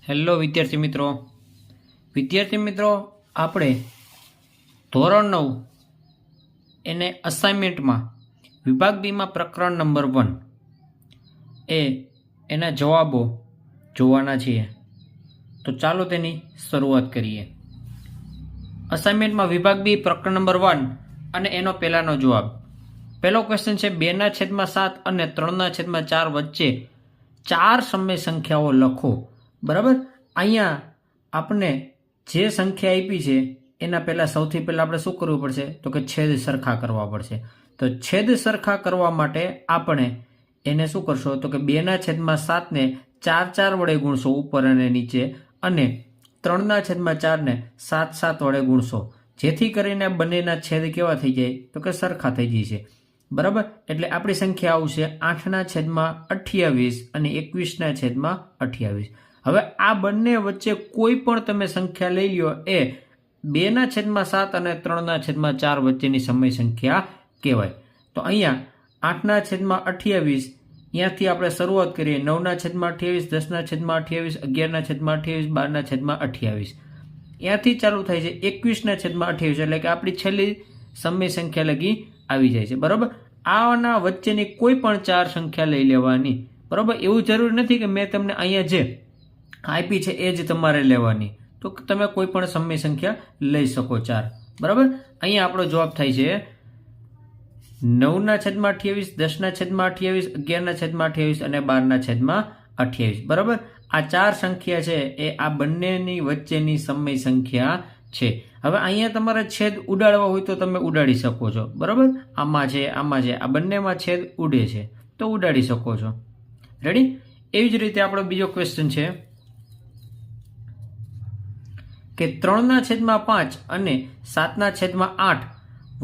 Hello વિદ્યાર્થી મિત્રો આપણે ધોરણ 9 એને અસાઇનમેન્ટમાં વિભાગ બીમાં પ્રકરણ નંબર 1 એના જવાબો જોવાના છીએ. તો ચાલો તેની શરૂઆત કરીએ. અસાઇનમેન્ટમાં વિભાગ બી પ્રકરણ નંબર 1 અને એનો પહેલાનો જવાબ. પહેલો ક્વેશ્ચન છે 2/7 અને 3/4 વચ્ચે 4 સમય સંખ્યાઓ લખો. બરાબર, અહીંયા આપણે જે સંખ્યા આપી છે એના પહેલા સૌથી પહેલા આપણે શું કરવું પડશે તો કે છેદ સરખા કરવા પડશે. તો છેદ સરખા કરવા માટે આપણે એને શું કરશો તો કે 2/7 ને 4 વડે ગુણશો ઉપર અને નીચે, અને 3/4 ને 7 વડે ગુણશો, જેથી કરીને બંનેના છેદ કેવા થઈ જાય તો કે સરખા થઈ જશે. બરાબર, એટલે આપણી સંખ્યા આવશે 8/28 અને 21/28. હવે આ બંને વચ્ચે કોઈ પણ તમે સંખ્યા લઈ લ્યો એ 2/7 અને 3/4 વચ્ચેની સમય સંખ્યા કહેવાય. તો અહીંયા 8/28 ત્યાંથી આપણે શરૂઆત કરીએ. 9/28, 10/28, 11/28, 12/28 ત્યાંથી ચાલુ થાય છે 21/28, એટલે કે આપણી છેલ્લી સમય સંખ્યા લગી આવી જાય છે. બરાબર, આના વચ્ચેની કોઈ પણ 4 સંખ્યા લઈ લેવાની. બરાબર, એવું જરૂરી નથી કે મેં તમને અહીંયા જે આપી છે એ જ તમારે લેવાની. તો તમે કોઈ પણ સમય સંખ્યા લઈ શકો 4. બરાબર, અહીંયા આપણો જવાબ થાય છે 9/28, 10/28, 11/28 અને 12/28. બરાબર, આ 4 સંખ્યા છે એ આ બંનેની વચ્ચેની સમય સંખ્યા છે. હવે અહીંયા તમારે છેદ ઉડાડવા હોય તો તમે ઉડાડી શકો છો. બરાબર, આમાં છે, આ બંનેમાં છેદ ઉડે છે તો ઉડાડી શકો છો. રેડી? એવી જ રીતે આપણો બીજો ક્વેશ્ચન છે કે 3/5 અને 7/8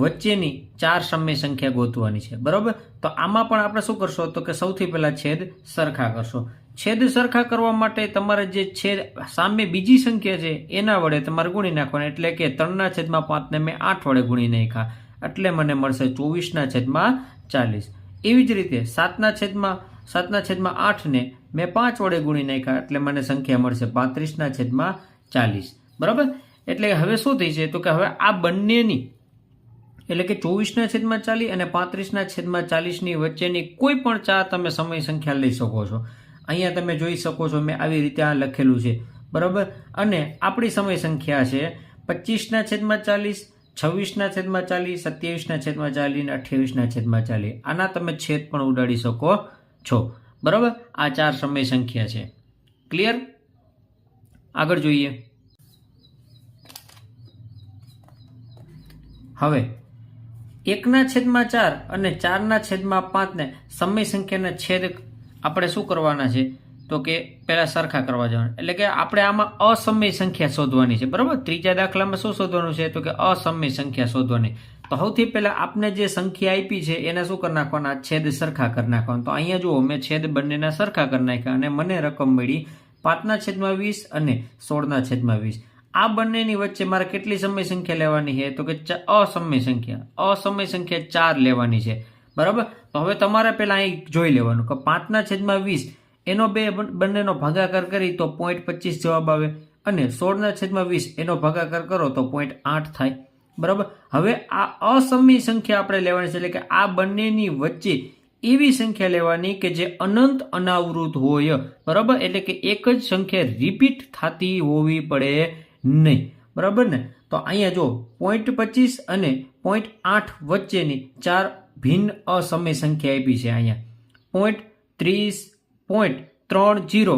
વચ્ચેની 4 સમય સંખ્યા ગોતવાની છે. બરાબર, તો આમાં પણ આપણે શું કરશો તો કે સૌથી પહેલા છેદ સરખા કરશો. છેદ સરખા કરવા માટે તમારે જે છેદ સામે બીજી સંખ્યા છે એના વડે તમારે ગુણી નાખવાના. એટલે કે 3/5 ને મેં 8 વડે ગુણી નાખ્યા, એટલે મને મળશે 24/40. એવી જ રીતે 7/8 ને મેં 5 વડે ગુણી નાખ્યા, એટલે મને સંખ્યા મળશે 35/40. બરાબર, એટલે હવે શું થઈ છે તો કે હવે આ બંનેની એટલે કે 24/40 અને 35/40 ની વચ્ચેની કોઈ પણ 4 તમે સમય સંખ્યા લઈ શકો છો. અહીંયા તમે જોઈ શકો છો મેં આવી રીતે આ લખેલું છે. બરાબર, અને આપણી સમય સંખ્યા છે 25/40, 26/40, 27/40 અને 28/40. આના તમે છેદ પણ ઉડાડી શકો છો. બરાબર, આ 4 સમય સંખ્યા છે. ક્લિયર? આગળ જોઈએ. હવે 1/4 અને 4/5 ને સમય સંખ્યાના છેદ આપણે શું કરવાના છે તો કે પહેલા સરખા કરવા જવાના. એટલે કે આપણે આમાં અસમય સંખ્યા શોધવાની છે. બરાબર, ત્રીજા દાખલામાં શું શોધવાનું છે તો કે અસમય સંખ્યા શોધવાની. તો સૌથી પહેલા આપણે જે સંખ્યા આપી છે એને શું કરી નાખવાના, છેદ સરખા કરી નાખવાના. તો અહીંયા જુઓ મેં છેદ બંનેના સરખા કરી નાખ્યા અને મને રકમ મળી 5/20 અને 16/20. આ બંનેની વચ્ચે મારે કેટલી સમય સંખ્યા લેવાની છે તો કે અસમય સંખ્યા 4 લેવાની છે. બરાબર, તો હવે તમારે પહેલા અહીં જોઈ લેવાનું કે 5/20 એનો બંનેનો ભાગાકાર કરી તો 0.25 જવાબ આવે, અને 16/20 એનો ભાગાકાર કરો તો 0.8 થાય. બરાબર, હવે આ અસમય સંખ્યા આપણે લેવાની છે, એટલે કે આ બંનેની વચ્ચે એવી સંખ્યા લેવાની કે જે અનંત અનાવૃત હોય. બરાબર, એટલે કે એક જ સંખ્યા રિપીટ થતી હોવી પડે નહીં. બરાબર ને? તો અહીંયા જો 0.25 અને 0.8 વચ્ચેની 4 ભિન્ન અસમય સંખ્યા આપી છે. અહીંયા 0.30, 0.30,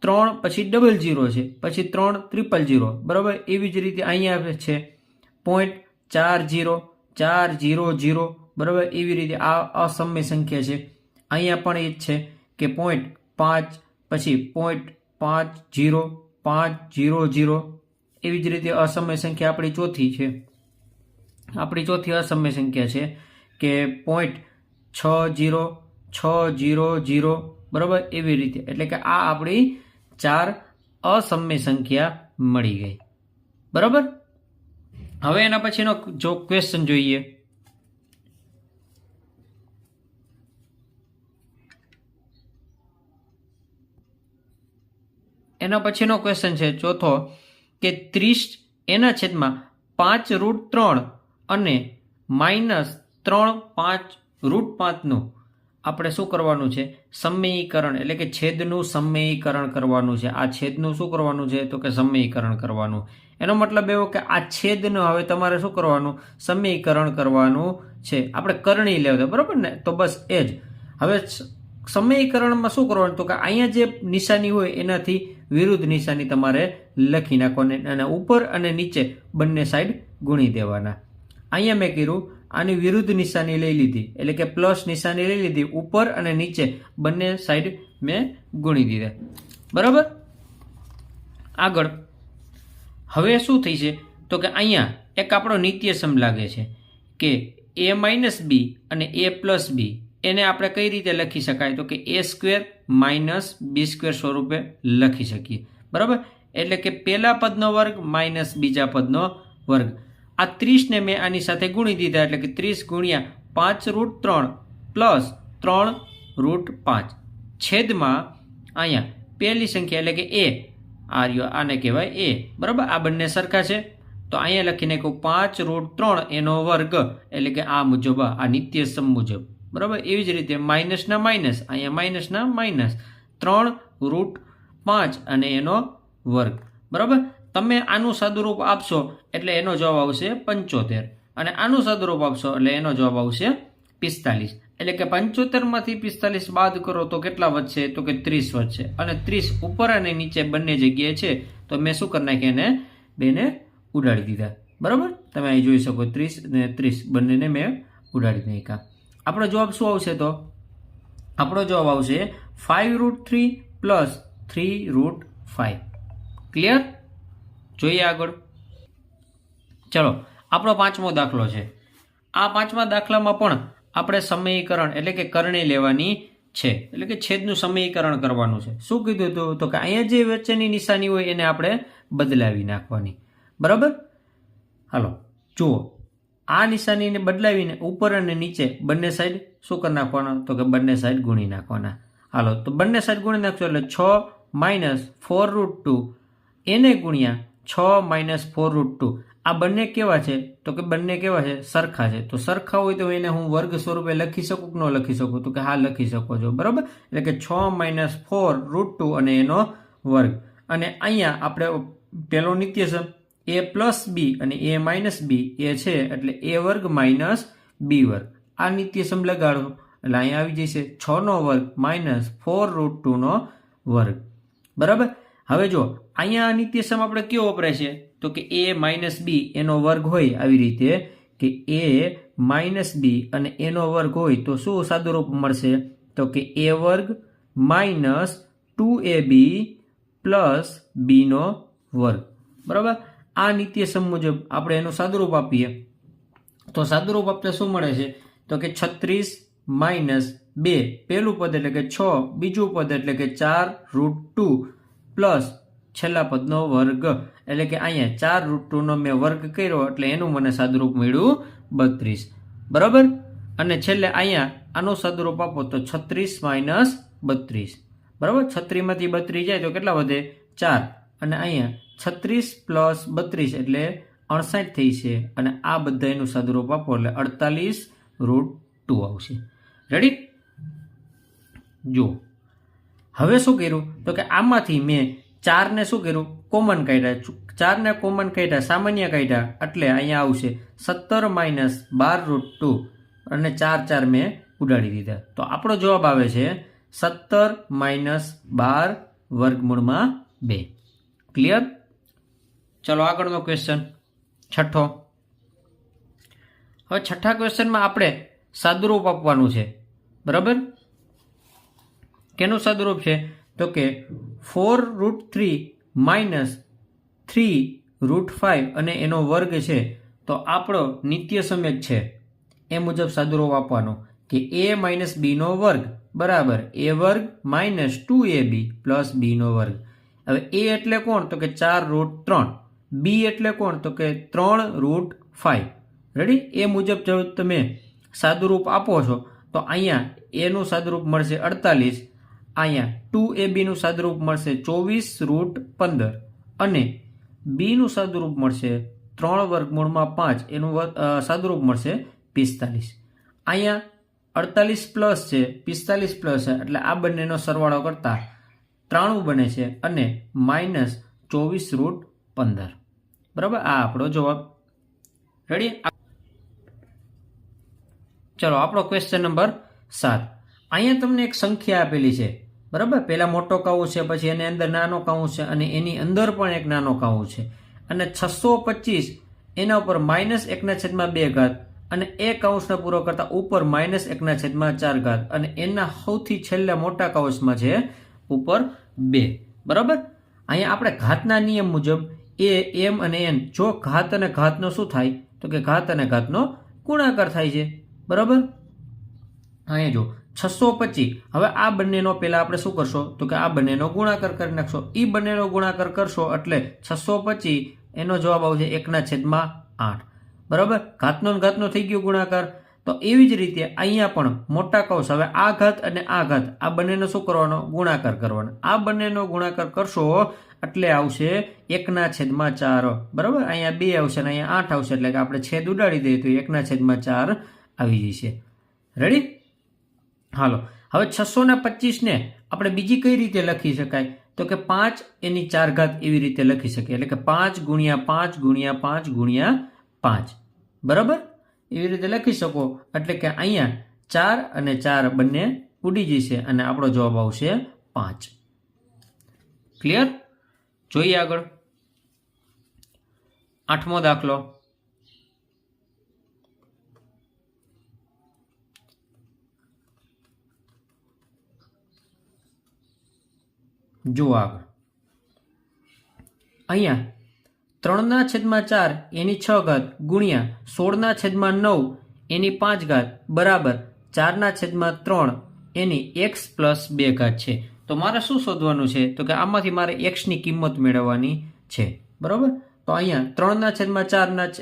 3 પછી 00 છે, પછી 30000. બરાબર, એવી જ રીતે અહીંયા છે 0.40, 400. બરાબર, એવી રીતે આ અસમય સંખ્યા છે. અહીંયા પણ એ જ છે કે 0.5 પછી 0.50, 500. એવી જ રીતે અસમય સંખ્યા આપણી ચોથી છે. આપણી ચોથી અસમય સંખ્યા છે કે 0.60, બરાબર, એવી રીતે. એટલે કે આ આપણી 4 અસમય સંખ્યા મળી ગઈ. બરાબર, હવે એના પછીનો જો ક્વેશ્ચન જોઈએ. એના પછીનો ક્વેશ્ચન છે ચોથો કે 30 એના છેદમાં 5√3 અને -3/5√5નું આપણે શું કરવાનું છે? સમયીકરણ, એટલે કે છેદનું સમયીકરણ કરવાનું છે. આ છેદનું શું કરવાનું છે? તો કે સમયીકરણ કરવાનું. એનો મતલબ એવો કે આ છેદનું હવે તમારે શું કરવાનું? સમયીકરણ કરવાનું છે. આપણે કરણી લેવા, બરાબર ને? તો બસ એ જ. હવે સમયીકરણમાં શું કરવાનું? તો કે અહીંયા જે નિશાની હોય એનાથી વિરુદ્ધ નિશાની તમારે લખી નાખવાની અને ઉપર અને નીચે બંને સાઈડ ગુણી દેવાના. અહીંયા મેં કર્યું, આની વિરુદ્ધ નિશાની લઈ લીધી, એટલે કે પ્લસ નિશાની લઈ લીધી, ઉપર અને નીચે બંને સાઈડ મેં ગુણી દીધા. બરાબર? આગળ હવે શું થઈ છે? તો કે અહીંયા એક આપણો નિત્યસમ લાગે છે કે a - b અને a + b એને આપણે કઈ રીતે લખી શકાય? તો કે a² - b² સ્વરૂપે લખી શકીએ. બરાબર? એટલે કે પહેલા પદનો વર્ગ માઇનસ બીજા પદનો વર્ગ. આ 30 ને મેં આની સાથે ગુણી દીધા, એટલે કે 30 ગુણ્યા 5√3 પ્લસ 3√5 છેદમાં અહીંયા પહેલી સંખ્યા એટલે કે a આર્યો, આને કહેવાય a. બરાબર? આ બંને સરખા છે તો અહીંયા લખીને કહું 5√3 એનો વર્ગ, એટલે કે આ મુજબ, આ નિત્યસમ મુજબ. બરાબર? એવી જ રીતે માઇનસના માઇનસ, અહીંયા માઇનસના માઇનસ 3√5 અને એનો વર્ગ. બરાબર? તમે આનું સાદુરૂપ આપશો એટલે એનો જવાબ આવશે 75 અને આનું સાદુરૂપ આપશો એટલે એનો જવાબ આવશે 45. એટલે કે 75માંથી 45 બાદ કરો તો કેટલા વધશે? તો કે 30 વધશે. અને 30 ઉપર અને નીચે બંને જગ્યાએ છે તો મેં શું કરી નાખ્યા? એને બેને ઉડાડી દીધા. બરાબર? તમે અહીં જોઈ શકો 30 અને 30 બંનેને મેં ઉડાડી નાખ્યા. આપણો જવાબ શું આવશે? તો આપણો જવાબ આવશે 5√3 પ્લસ 3√5. ક્લિયર? જોઈએ આગળ. ચલો, આપણો પાંચમો દાખલો છે. આ પાંચમા દાખલામાં પણ આપણે સમયીકરણ એટલે કે કરણી લેવાની છે, એટલે કે છેદનું સમયીકરણ કરવાનું છે. શું કીધું હતું? તો કે અહીંયા જે વચ્ચેની નિશાની હોય એને આપણે બદલાવી નાખવાની. બરાબર? હાલો જુઓ, આ નિશાનીને બદલાવીને ઉપર અને નીચે બંને સાઈડ શું કરી નાખવાના? તો કે બંને સાઈડ ગુણી નાખવાના. હાલો તો બંને સાઈડ ગુણી નાખશો એટલે 6 - 4√2 એને ગુણ્યા 6 - 4√2. આ બંને કેવા છે? તો કે બંને કેવા છે? સરખા છે. તો સરખા હોય તો એને હું વર્ગ સ્વરૂપે લખી શકું કે ન લખી શકું? તો કે હા, લખી શકો છો. બરાબર? એટલે કે 6 - 4√2 અને એનો વર્ગ. અને અહીંયા આપણે પેલો નિત્યસમ a + b અને a - b એ છે એટલે a² - b². આ નિત્યસમ લગાડો એટલે અહીંયા આવી જશે 6નો વર્ગ - 4√2નો વર્ગ. બરાબર? હવે જો અહીંયા નિત્યસમ આપણે કયો વપરાય છે? તો કે a - b એનો વર્ગ હોય, આવી રીતે કે a - b અને એનો વર્ગ હોય તો શું સાદુરૂપ મળશે? તો કે a² - 2ab પ્લસ b² બરાબર? આ નિત્યસમ મુજબ આપણે એનું સાદુરૂપ આપીએ તો સાદુરૂપ આપતા શું મળે છે? તો કે 36 - 2 પહેલું પદ એટલે કે 6, બીજું પદ એટલે કે 4√2 પ્લસ છેલ્લા પદનો વર્ગ, એટલે કે અહીંયા 4√2નો મેં વર્ગ કર્યો એટલે એનું મને સાદુરૂપ મળ્યું 32. બરાબર? અને છેલ્લે અહીંયા આનું સાદુરૂપ આપો તો 36 - 32. બરાબર? 36માંથી 32 જાય તો કેટલા વધે? 4. અને અહીંયા 36 + 32 એટલે 58 થઈ છે. અને આ બધાનું સાદુરૂપ આપો એટલે 48√2 આવશે. રેડી? જુઓ, હવે શું કર્યું? તો કે આમાંથી મેં 4ને શું કર્યું? કોમન કાઢ્યા. 4ને કોમન કાઢ્યા, સામાન્ય કાઢ્યા એટલે અહીંયા આવશે 17 - 12√2 અને 4 મેં ઉડાડી દીધા. તો આપણો જવાબ આવે છે 17 - 12√2. ક્લિયર? ચલો આગળનો ક્વેશ્ચન, છઠ્ઠો. હવે છઠ્ઠા ક્વેશ્ચનમાં આપણે સાદુરૂપ આપવાનું છે. બરાબર? કેનું સાદુરૂપ છે? તો કે 4√3 - 3√5 અને એનો વર્ગ છે. તો આપણો નિત્યસમ જ છે એ મુજબ સાદુરૂપ આપવાનો કે a - b નો વર્ગ બરાબર a² - 2ab પ્લસ b². હવે a એટલે કોણ? તો કે 4√3. b એટલે કોણ? તો કે 3√5. રેડી? એ મુજબ જો તમે સાદુરૂપ આપો છો તો અહીંયા એનું સાદુરૂપ મળશે 48 અહીંયા 2ab નું સાદુરૂપ મળશે 24√15 અને b નું સાદુરૂપ મળશે 3/5 એનું સાદુરૂપ મળશે 45. અહીંયા 48 પ્લસ છે 45 પ્લસ છે એટલે આ બંનેનો સરવાળો કરતા 93 બને છે અને -24√15. બરાબર, આ આપણો જવાબ. રેડી? ચલો આપણો ક્વેશ્ચન નંબર 7. અહીંયા તમને એક સંખ્યા આપેલી છે. બરાબર, પહેલા મોટો કાઉન્સ છે, પછી એની અંદર નાનો કાઉન્સ છે અને એની અંદર પણ એક નાનો કાઉન્સ છે અને 625 એના ઉપર -1/2 અને એ કાઉન્સને પૂરો કરતા ઉપર -1/4 અને એના સૌથી છેલ્લા મોટા કાઉન્સમાં છે ઉપર 2. બરાબર, અહીંયા આપણે ઘાતના નિયમ મુજબ એ એમ અને એન, જો ઘાત અને ઘાતનો શું થાય તો કે ઘાત અને ઘાતનો ગુણાકાર થાય છે. બરાબર, અહીંયા જો 625, હવે આ બંનેનો પહેલા આપણે શું કરશો તો કે આ બંનેનો ગુણાકાર કરી નાખશો. એ બંનેનો ગુણાકાર કરશો એટલે 625 એનો જવાબ આવશે 1/8. બરાબર, ઘાતનો થઈ ગયો ગુણાકાર. તો એવી જ રીતે અહીંયા પણ મોટા કૌંસ, હવે આ ઘાત અને આ ઘાત આ બંનેનો શું કરવાનો? ગુણાકાર કરવાનો. આ બંનેનો ગુણાકાર કરશો એટલે આવશે 1/4. બરાબર, અહીંયા 2 આવશે અને અહીંયા 8 આવશે એટલે કે આપણે છેદ ઉડાડી દઈએ તો 1/4 આવી જશે. રેડી? હાલો, હવે 625 ને આપણે બીજી કઈ રીતે લખી શકાય તો કે 5 એની 4 ઘાત એવી રીતે લખી શકીએ, એટલે કે 5 × 5 × 5 × 5. બરાબર, એવી રીતે લખી શકો એટલે કે અહીંયા 4 અને 4 બંને ઉડી જશે અને આપણો જવાબ આવશે 5. ક્લિયર? જોઈએ આગળ. 8મો દાખલો. જુઓ આગળ. અહીંયા 3/4 એની 6 ઘાત ગુણ્યા 16/9 એની 5 ઘાત બરાબર 4/3 એની x + 2 ઘાત છે. તો મારે શું શોધવાનું છે તો કે આમાંથી મારે x ની કિંમત મેળવવાની છે. બરાબર, તો અહીંયા 3/4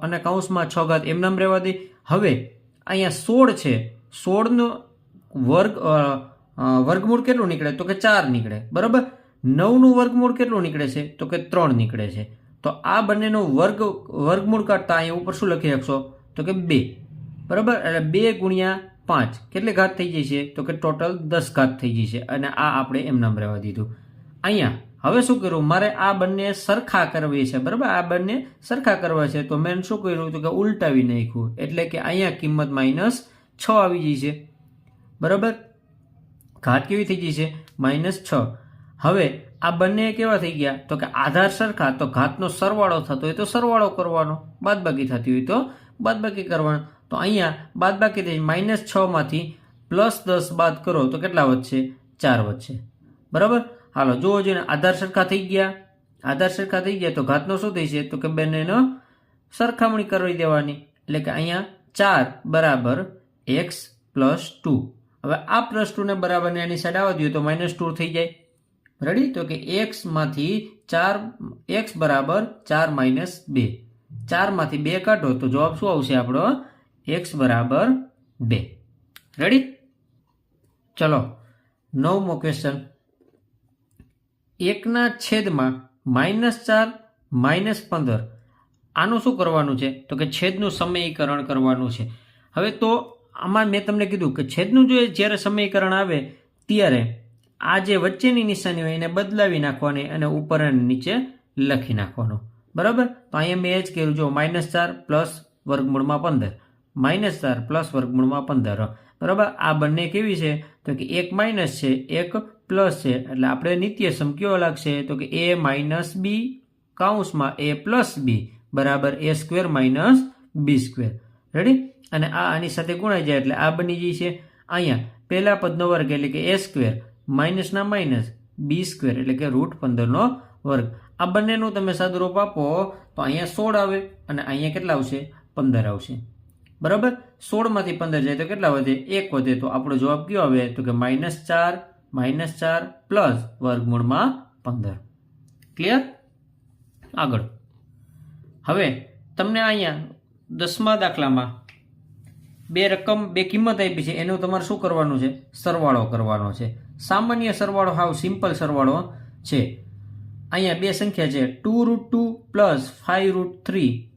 અને કૌંસમાં 6 ઘાત એમનામ રહેવા દે. હવે અહીંયા 16 છે, 16 નો વર્ગમૂળ કેટલું નીકળે તો કે 4 નીકળે. બરાબર, 9 નું વર્ગમૂળ કેટલું નીકળે છે તો કે 3 નીકળે છે. તો આ બંનેનો વર્ગમૂળ કાઢતા અહીંયા ઉપર શું લખી રાખશો તો કે 2. બરાબર, એટલે 2 × 5 કેટલી ઘાત થઈ જશે તો કે ટોટલ 10 ઘાત થઈ જશે અને આ આપણે એમનામ રહેવા દીધું. અહીંયા હવે શું કર્યું, મારે આ બંને સરખા કરવી છે. બરાબર, આ બંને સરખા કરવા છે તો મેં શું કર્યું તો કે ઉલટાવી નાખ્યું, એટલે કે અહીંયા કિંમત -6 આવી જશે. બરાબર, ઘાત કેવી થઈ જશે -6. હવે આ બંને કેવા થઈ ગયા તો કે આધાર સરખા, તો ઘાતનો સરવાળો થતો હોય તો સરવાળો કરવાનો, બાદબાકી થતી હોય તો બાદબાકી કરવાનો. તો અહીંયા બાદબાકી થઈ -6 માંથી +10 બાદ કરો તો કેટલા વધશે? 4 વધશે. બરાબર, હાલો જોવો જોઈએ, આધાર સરખા થઈ ગયા. આધાર સરખા થઈ ગયા તો ઘાતનો શું થશે તો કે બંનેનો સરખામણી કરી દેવાની, એટલે કે અહીંયા 4 બરાબર x + 2. હવે આ +2 ને બરાબર ને એની સાઈડ આવવા દઈએ તો -2 થઈ જાય. રેડી? તો કે x માંથી 4 x બરાબર 4 - 2. 4 માંથી 2 કાઢો તો જવાબ શું આવશે આપણો? x બરાબર 2. રેડી? ચલો 9મો ક્વેશ્ચન. 1/4 -15 આનું શું કરવાનું છે તો કે છેદનું સમીકરણ કરવાનું છે. હવે તો આમાં મેં તમને કીધું કે છેદનું જો જ્યારે સમીકરણ આવે ત્યારે આ જે વચ્ચેની નિશાની હોય એને બદલાવી નાખવાની અને ઉપર અને નીચે લખી નાખવાનું. બરાબર, તો અહીંયા મેં જ કર્યું, જો -4 + વર્ગમૂળમાં 15 -4 + વર્ગમૂળમાં 15. બરાબર, આ બંને કેવી છે તો કે એક માઇનસ છે એક પ્લસ છે, એટલે આપણે નિત્યસમ કયો લાગશે તો કે a - b કૌંસમાં a + b બરાબર a² - b². રેડી? અને આ આની સાથે ગુણાઈ જાય એટલે આ બની જાય છે અહીંયા પહેલા પદનો વર્ગ એટલે કે a² માઇનસના માઇનસ b² એટલે કે √15 વર્ગ. આ બંનેનું તમે સાદુરૂપ આપો તો અહીંયા 16 આવે અને અહીંયા કેટલા આવશે? 15 આવશે. બરાબર, 16 માંથી 15 જાય તો કેટલા વધે? 1 વધે. તો આપણો જવાબ કયો આવે તો કે -4 પ્લસ વર્ગમૂળમાં 15. ક્લિયર? આગળ હવે તમને અહીંયા 10મા દાખલામાં બે કિંમત આપી છે, એનું તમારે શું કરવાનું છે? સરવાળો કરવાનો છે. સામાન્ય સરવાળો હાવ સિમ્પલ સરવાળો છે. અહીંયા બે સંખ્યા છે, 2√2 પ્લસ 5√3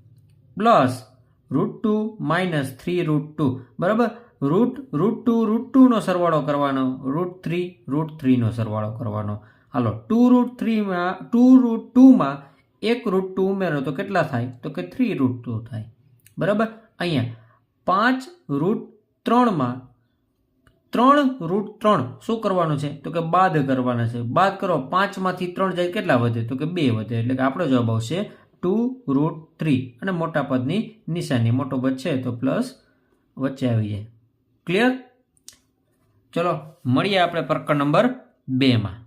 પ્લસ √2 માઇનસ 3√2. બરાબર. √2 નો સરવાળો કરવાનો, √3 નો સરવાળો કરવાનો. હાલો, 2√2માં એક √2 ઉમેરો તો કેટલા થાય? તો કે 3√2 થાય. બરાબર. અહીંયા 5√3માં 3√3 શું કરવાનું છે? તો કે બાદ કરવાના છે. બાદ કરો, 5માંથી 3 જાય કેટલા વધે? તો કે 2 વધે. એટલે કે આપણો જવાબ આવશે 2√3. અને મોટા પદની નિશાની, મોટો પદ છે તો પ્લસ વચ્ચે આવી જાય. ક્લિયર? ચલો મળીએ આપણે પ્રકરણ નંબર 2માં.